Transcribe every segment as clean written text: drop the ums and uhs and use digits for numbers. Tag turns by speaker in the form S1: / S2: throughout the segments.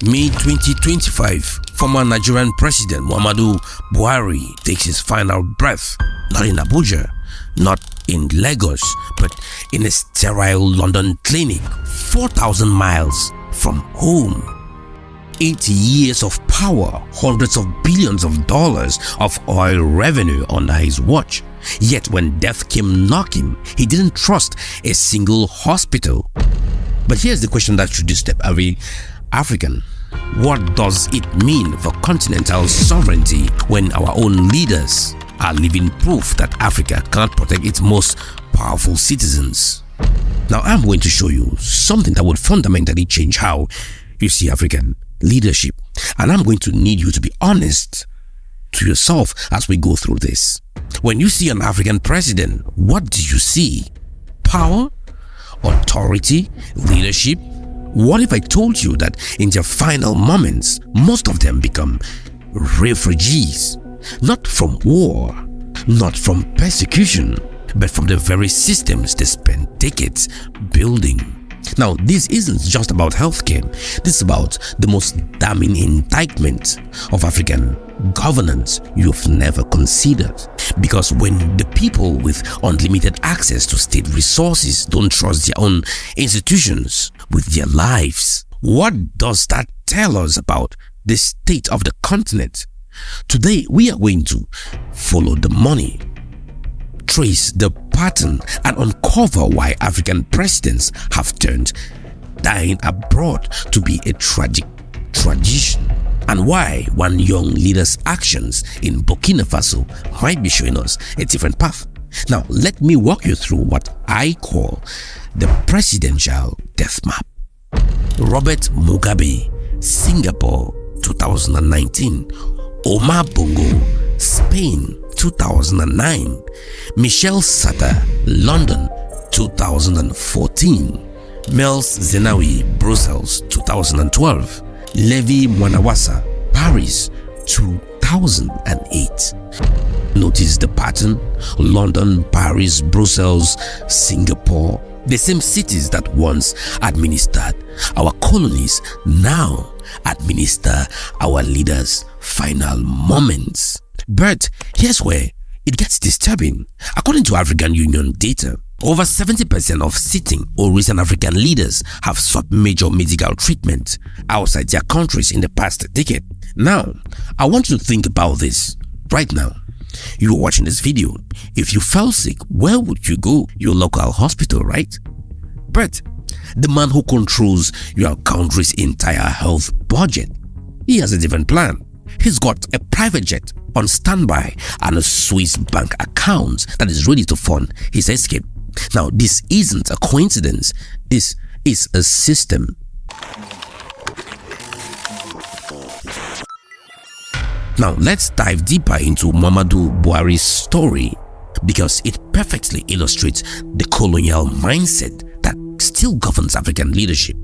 S1: May 2025, former Nigerian President Muhammadu Buhari takes his final breath, not in Abuja, not in Lagos, but in a sterile London clinic 4,000 miles from home. 80 years of power, hundreds of billions of dollars of oil revenue under his watch. Yet when death came knocking, he didn't trust a single hospital. But here's the question that should disturb every African. What does it mean for continental sovereignty when our own leaders are living proof that Africa cannot protect its most powerful citizens? Now I'm going to show you something that would fundamentally change how you see African leadership, and I'm going to need you to be honest to yourself as we go through this. When you see an African president, what do you see? Power? Authority? Leadership? What if I told you that in their final moments, most of them become refugees? Not from war, not from persecution, but from the very systems they spent decades building. Now, this isn't just about healthcare. This is about the most damning indictment of African governance you've never considered. Because when the people with unlimited access to state resources don't trust their own institutions with their lives, what does that tell us about the state of the continent? Today, we are going to follow the money, trace the pattern, and uncover why African presidents have turned dying abroad to be a tragic tradition, and why one young leader's actions in Burkina Faso might be showing us a different path. Now, let me walk you through what I call the presidential death map. Robert Mugabe, Singapore, 2019. Omar Bongo, Spain, 2009. Michel Sata, London, 2014. Mels Zenawi, Brussels, 2012. Levi Mwanawasa, Paris, 2008. Notice the pattern: London, Paris, Brussels, Singapore. The same cities that once administered our colonies now administer our leaders' final moments. But here's where it gets disturbing. According to African Union data, over 70% of sitting or recent African leaders have sought major medical treatment outside their countries in the past decade. Now, I want you to think about this right now. You are watching this video. If you fell sick, where would you go? Your local hospital, right? But the man who controls your country's entire health budget, he has a different plan. He's got a private jet on standby and a Swiss bank account that is ready to fund his escape. Now, this isn't a coincidence. This is a system. Now, let's dive deeper into Muhammadu Buhari's story, because it perfectly illustrates the colonial mindset that still governs African leadership.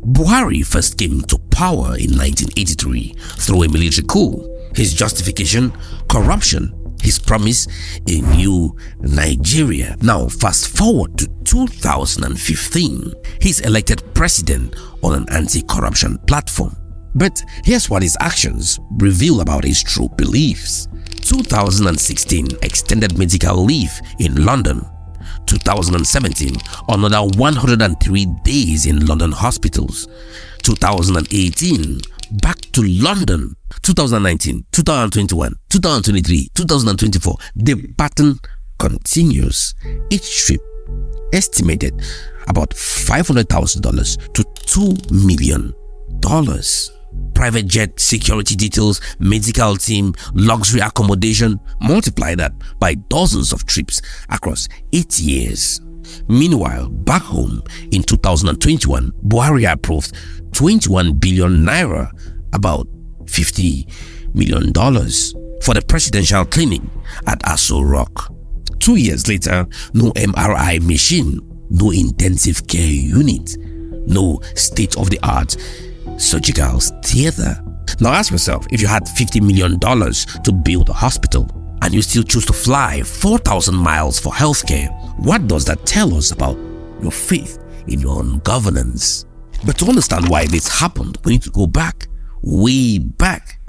S1: Buhari first came to power in 1983 through a military coup. His justification: corruption. His promise: a new Nigeria. Now, fast forward to 2015. He's elected president on an anti-corruption platform. But here's what his actions reveal about his true beliefs. 2016, extended medical leave in London. 2017, another 103 days in London hospitals. 2018, back to London. 2019, 2021, 2023, 2024. The pattern continues. Each trip estimated about $500,000 to $2 million. Private jet, security details, medical team, luxury accommodation. Multiply that by dozens of trips across 8 years. Meanwhile, back home in 2021, Buhari approved 21 billion naira, about $50 million, for the presidential clinic at Aso Rock. 2 years later, no MRI machine, no intensive care unit, no state-of-the-art surgical theater. Now ask yourself, if you had $50 million to build a hospital and you still choose to fly 4,000 miles for healthcare, what does that tell us about your faith in your own governance? But to understand why this happened, we need to go back, way back.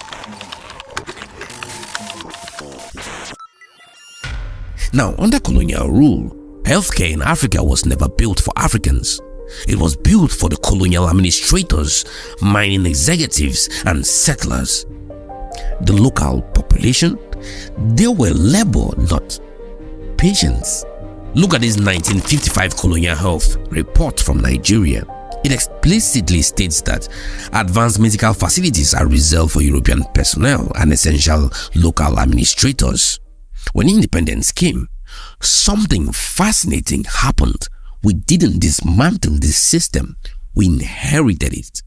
S1: Now, under colonial rule, healthcare in Africa was never built for Africans. It was built for the colonial administrators, mining executives, and settlers. The local population, they were labor, not patients. Look at this 1955 colonial health report from Nigeria. It explicitly states that advanced medical facilities are reserved for European personnel and essential local administrators. When independence came, something fascinating happened. We didn't dismantle this system, we inherited it.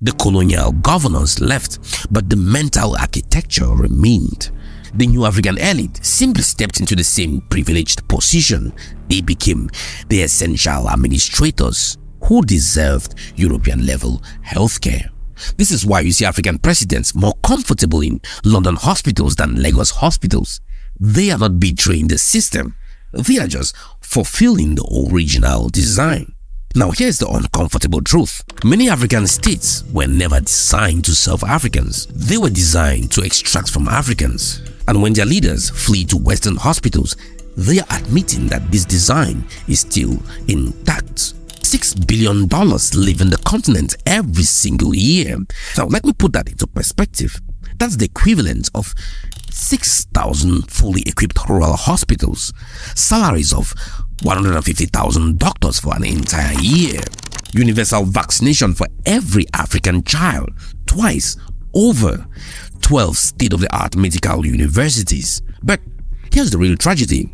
S1: The colonial governors left, but the mental architecture remained. The new African elite simply stepped into the same privileged position. They became the essential administrators who deserved European-level healthcare. This is why you see African presidents more comfortable in London hospitals than Lagos hospitals. They are not betraying the system. They are just fulfilling the original design. Now here's the uncomfortable truth. Many African states were never designed to serve Africans. They were designed to extract from Africans. And when their leaders flee to Western hospitals, they are admitting that this design is still intact. $6 billion live in the continent every single year. Now let me put that into perspective. That's the equivalent of 6,000 fully equipped rural hospitals, salaries of 150,000 doctors for an entire year, universal vaccination for every African child, twice over, 12 state-of-the-art medical universities. But here's the real tragedy.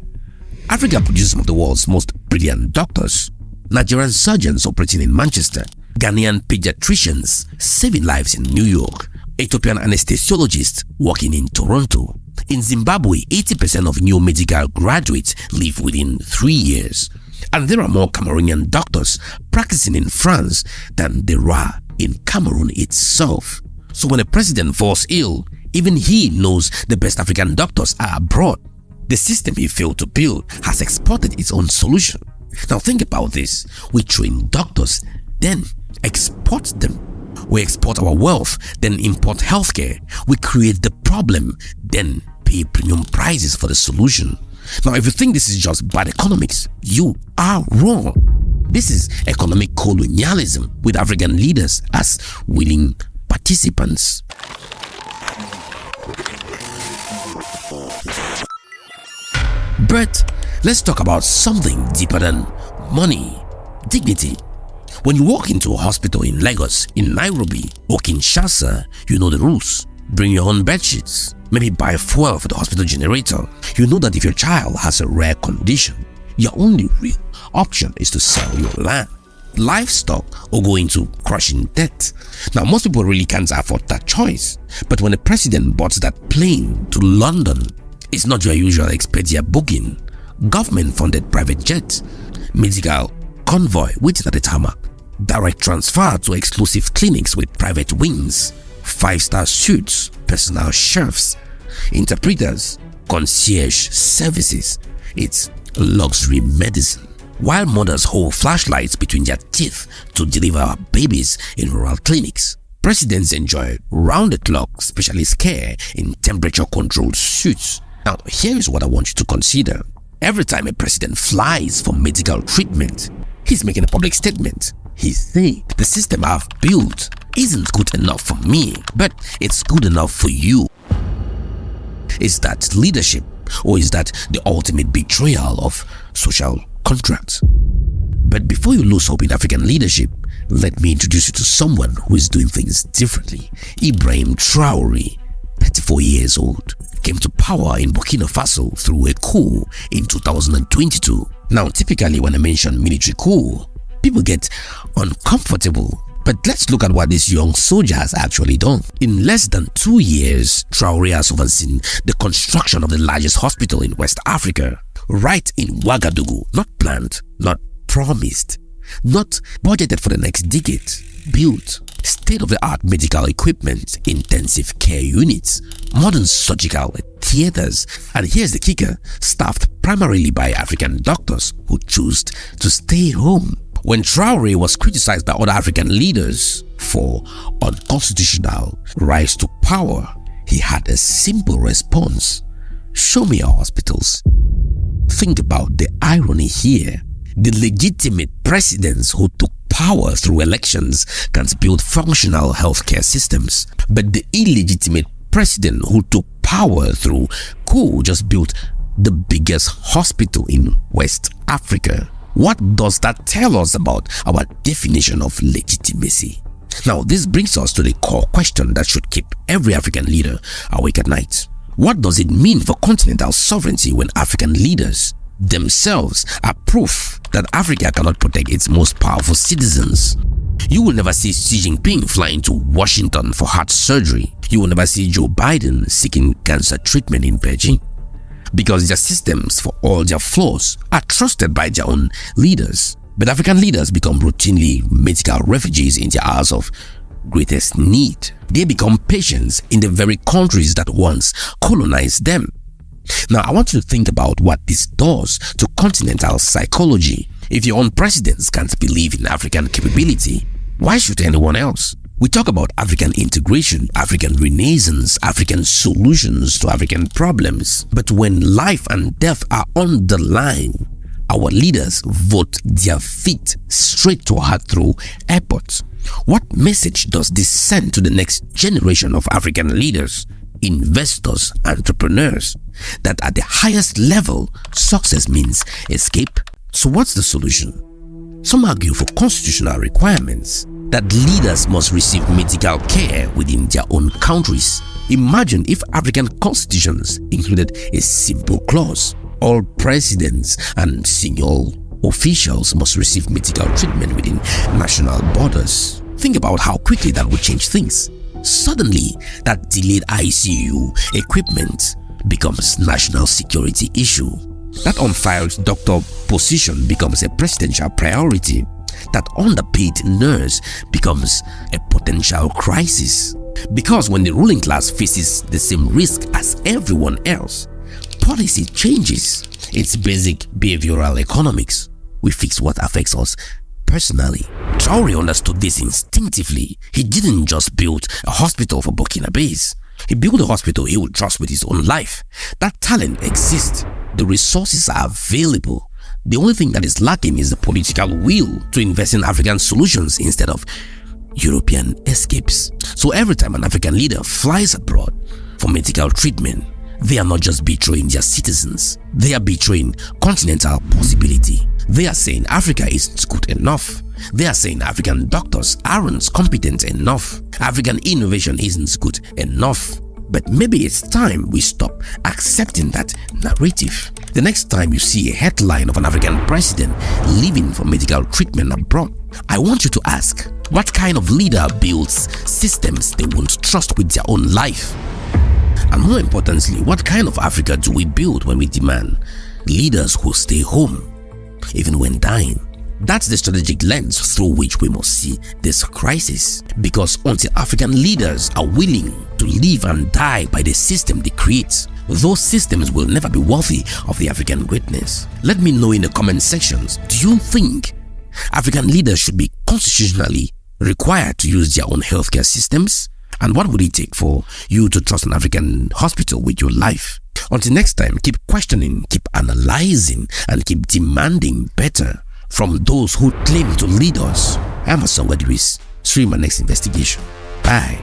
S1: Africa produces some of the world's most brilliant doctors. Nigerian surgeons operating in Manchester, Ghanaian pediatricians saving lives in New York, Ethiopian anesthesiologists working in Toronto. In Zimbabwe, 80% of new medical graduates live within 3 years. And there are more Cameroonian doctors practicing in France than there are in Cameroon itself. So when a president falls ill, even he knows the best African doctors are abroad. The system he failed to build has exported its own solution. Now think about this. We train doctors, then export them. We export our wealth, then import healthcare. We create the problem, then pay premium prices for the solution. Now, if you think this is just bad economics, you are wrong. This is economic colonialism with African leaders as willing participants. But let's talk about something deeper than money: dignity. When you walk into a hospital in Lagos, in Nairobi, or Kinshasa, you know the rules. Bring your own bedsheets. Maybe buy fuel for the hospital generator. You know that if your child has a rare condition, your only real option is to sell your land, livestock, or go into crushing debt. Now, most people really can't afford that choice. But when the president bought that plane to London, it's not your usual Expedia booking. Government-funded private jet, medical convoy waiting at the tarmac, direct transfer to exclusive clinics with private wings, 5-star suites, personal chefs, interpreters, concierge services. It's luxury medicine. While mothers hold flashlights between their teeth to deliver babies in rural clinics, presidents enjoy round-the-clock specialist care in temperature-controlled suits. Now, here is what I want you to consider. Every time a president flies for medical treatment, he's making a public statement. He's saying, the system I've built isn't good enough for me, but it's good enough for you. Is that leadership, or is that the ultimate betrayal of social contracts? But before you lose hope in African leadership, let me introduce you to someone who is doing things differently. Ibrahim Traore, 34 years old, came to power in Burkina Faso through a coup in 2022. Now, typically when I mention military coup, people get uncomfortable. But let's look at what this young soldier has actually done. In less than 2 years, Traore has overseen the construction of the largest hospital in West Africa, right in Ouagadougou. Not planned, not promised, not budgeted for the next decade. Built state-of-the-art medical equipment, intensive care units, modern surgical theaters, and here's the kicker, staffed primarily by African doctors who choose to stay home. When Traore was criticized by other African leaders for unconstitutional rise to power, he had a simple response: show me our hospitals. Think about the irony here. The legitimate presidents who took power through elections can build functional healthcare systems, but the illegitimate president who took power through coup just built the biggest hospital in West Africa. What does that tell us about our definition of legitimacy? Now, this brings us to the core question that should keep every African leader awake at night. What does it mean for continental sovereignty when African leaders themselves are proof that Africa cannot protect its most powerful citizens? You will never see Xi Jinping flying to Washington for heart surgery. You will never see Joe Biden seeking cancer treatment in Beijing, because their systems, for all their flaws, are trusted by their own leaders. But African leaders become routinely medical refugees in their hours of greatest need. They become patients in the very countries that once colonized them. Now, I want you to think about what this does to continental psychology. If your own presidents can't believe in African capability, why should anyone else? We talk about African integration, African renaissance, African solutions to African problems. But when life and death are on the line, our leaders vote their feet straight to Heathrow Airport. What message does this send to the next generation of African leaders, investors, entrepreneurs, that at the highest level, success means escape? So what's the solution? Some argue for constitutional requirements that leaders must receive medical care within their own countries. Imagine if African constitutions included a simple clause: all presidents and senior officials must receive medical treatment within national borders. Think about how quickly that would change things. Suddenly, that delayed ICU equipment becomes national security issue. That unfiled doctor position becomes a presidential priority. That underpaid nurse becomes a potential crisis. Because when the ruling class faces the same risk as everyone else, policy changes. It's basic behavioral economics. We fix what affects us personally. Traore understood this instinctively. He didn't just build a hospital for Burkina Faso. He built a hospital he would trust with his own life. That talent exists. The resources are available. The only thing that is lacking is the political will to invest in African solutions instead of European escapes. So every time an African leader flies abroad for medical treatment, they are not just betraying their citizens, they are betraying continental possibility. They are saying Africa isn't good enough. They are saying African doctors aren't competent enough. African innovation isn't good enough. But maybe it's time we stop accepting that narrative. The next time you see a headline of an African president leaving for medical treatment abroad, I want you to ask, what kind of leader builds systems they won't trust with their own life? And more importantly, what kind of Africa do we build when we demand leaders who stay home, even when dying? That's the strategic lens through which we must see this crisis. Because until African leaders are willing to live and die by the system they create, those systems will never be worthy of the African greatness. Let me know in the comment sections, do you think African leaders should be constitutionally required to use their own healthcare systems? And what would it take for you to trust an African hospital with your life? Until next time, keep questioning, keep analyzing, and keep demanding better from those who claim to lead us. I'm Asongwa Idris. See you in my next investigation. Bye.